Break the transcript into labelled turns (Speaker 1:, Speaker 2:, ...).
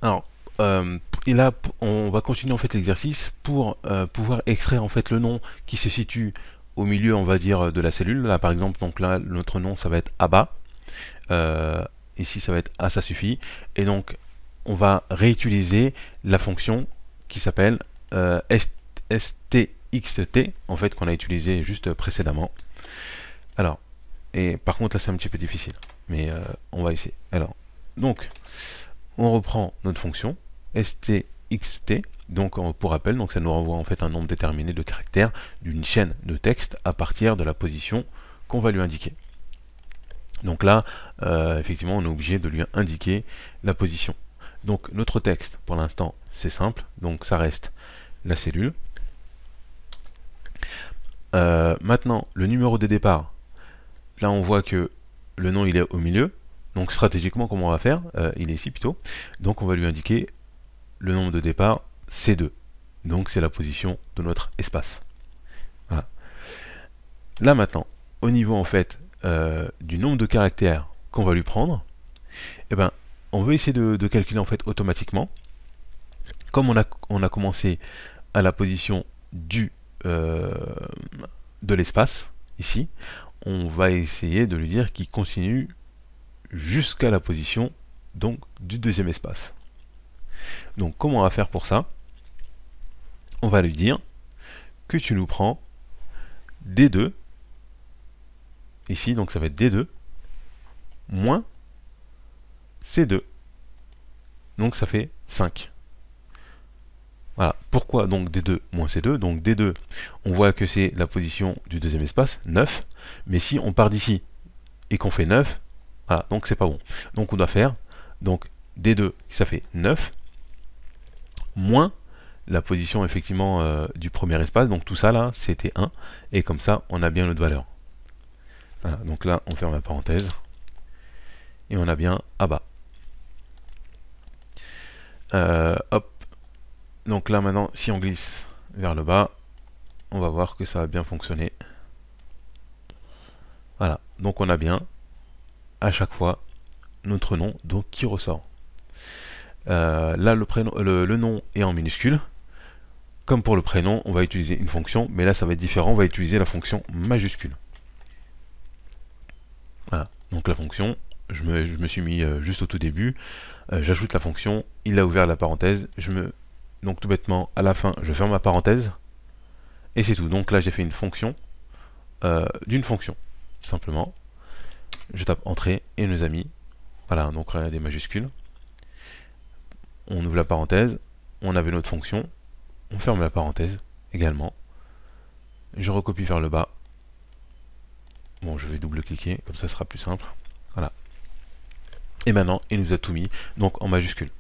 Speaker 1: Alors, et là, on va continuer en fait l'exercice pour pouvoir extraire en fait le nom qui se situe au milieu, on va dire, de la cellule. Là, par exemple, donc là, notre nom, ça va être ABA. Euh, Ici, ça va être A, ça suffit. Et donc, on va réutiliser la fonction qui s'appelle stxt, en fait, qu'on a utilisé juste précédemment. Alors, et par contre, là, c'est un petit peu difficile, mais on va essayer. Alors, donc, on reprend notre fonction stxt. Donc, pour rappel, donc ça nous renvoie en fait un nombre déterminé de caractères d'une chaîne de texte à partir de la position qu'on va lui indiquer. Donc là, effectivement, on est obligé de lui indiquer la position. Donc notre texte, pour l'instant, c'est simple. Donc ça reste la cellule. Maintenant, le numéro de départ. Là, on voit que le nom, il est au milieu. Donc stratégiquement, comment on va faire? Il est ici plutôt. Donc on va lui indiquer le nombre de départ, C2. Donc c'est la position de notre espace. Voilà. Là maintenant, au niveau en fait du nombre de caractères qu'on va lui prendre, eh ben, on veut essayer de calculer en fait automatiquement. Comme on a commencé à la position de l'espace, ici, on va essayer de lui dire qu'il continue jusqu'à la position donc du deuxième espace. Donc comment on va faire pour ça? On va lui dire que tu nous prends D2, ici donc ça va être D2, moins C2. Donc ça fait 5. Voilà. Pourquoi donc D2 moins C2? Donc D2, on voit que c'est la position du deuxième espace, 9. Mais si on part d'ici et qu'on fait 9, voilà, donc c'est pas bon. Donc on doit faire donc D2, ça fait 9, moins la position effectivement du premier espace. Donc tout ça là, c'était 1. Et comme ça, on a bien notre valeur. Voilà, donc là, on ferme la parenthèse. Et on a bien à bas. Hop. Donc là maintenant, si on glisse vers le bas, on va voir que ça va bien fonctionner. Voilà, donc on a bien à chaque fois notre nom donc qui ressort. Là le nom est en minuscule. Comme pour le prénom, on va utiliser une fonction, mais là ça va être différent, on va utiliser la fonction majuscule. Voilà, donc la fonction, je me suis mis juste au tout début, j'ajoute la fonction, il a ouvert la parenthèse, donc tout bêtement, à la fin, je ferme ma parenthèse, et c'est tout. Donc là j'ai fait une fonction d'une fonction, simplement. Je tape entrée et nos amis. Voilà, donc là, des majuscules. On ouvre la parenthèse, on avait notre fonction, on ferme la parenthèse également. Je recopie vers le bas. Bon, je vais double-cliquer, comme ça sera plus simple. Voilà. Et maintenant, il nous a tout mis donc en majuscule.